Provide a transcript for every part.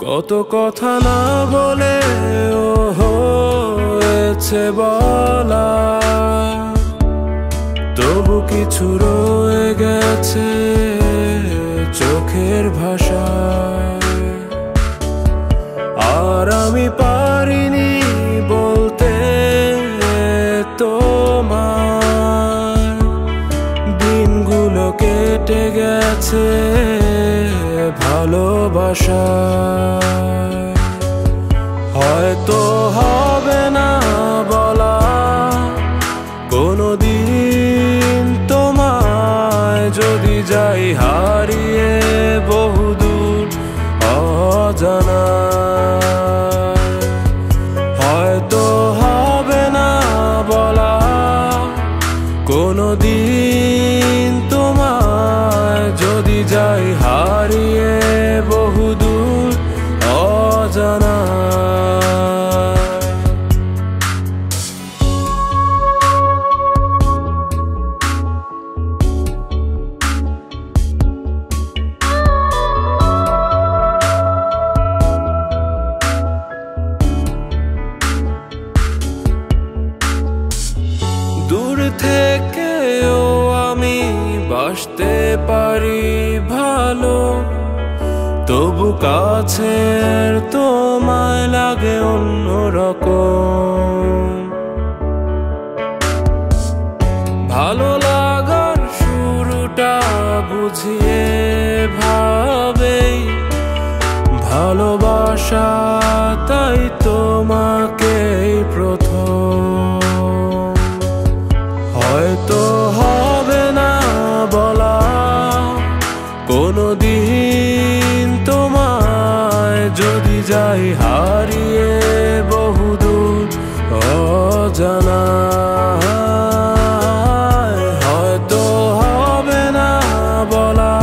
কত কথা না বলে ও হয়েছে বলা, তবু কিছু রয়ে গেছে চোখের ভাষা। আর আমি পারিনি বলতে তোমার, দিনগুলো কেটে গেছে ভালোবাসা। হয়তো হবে না বলা কোনোদিন তোমায়, যদি যাই হারিয়ে বহুদূর অজানা। হয়তো হবে না বলা কোনোদিন তোমায়, যদি যাই হারিয়ে বহুদূর অজানা। দূর থেকেও আমি বাসতে পারি ভালো, তবু কাছের তোমায় লাগে অন্যরকম। ভালো লাগার শুরুটা বুঝিয়ে ভাবেই ভালোবাসা, তাই তোমাকেই প্রথম। হয়তো হবে না বলা কোনোদিন তোমায়, যদি যাই হারিয়ে বহুদূর অজানা। হয়তো হবে না বলা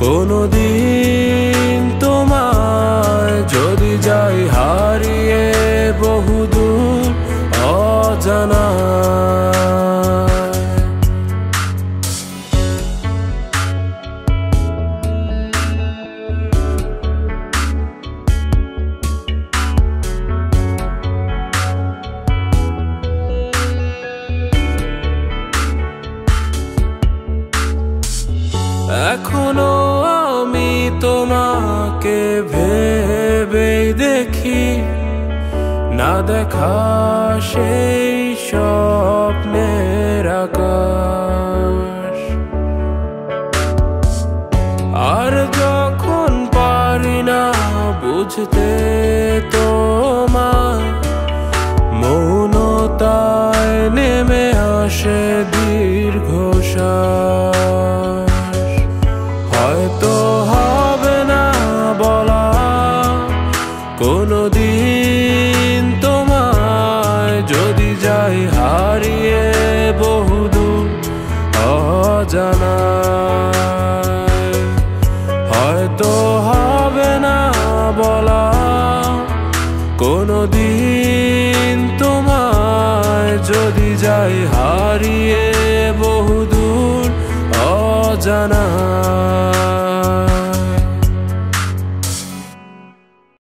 কোনোদিন তোমায়, যদি যাই হারিয়ে বহুদূর অজানা। এখনো আমি তোমাকে ভেবেই দেখি, না দেখা সেই স্বপ্নের আকাশ। আর যখন পারি না বুঝতে তোমার, মৌনতায় নেমে আসে দীর্ঘশ্বাস। হয়তো হবে না বলা কোনোদিন তোমায়, যদি যাই হারিয়ে বহুদূর অজানা। হয়তো হবে না বলা কোনোদিন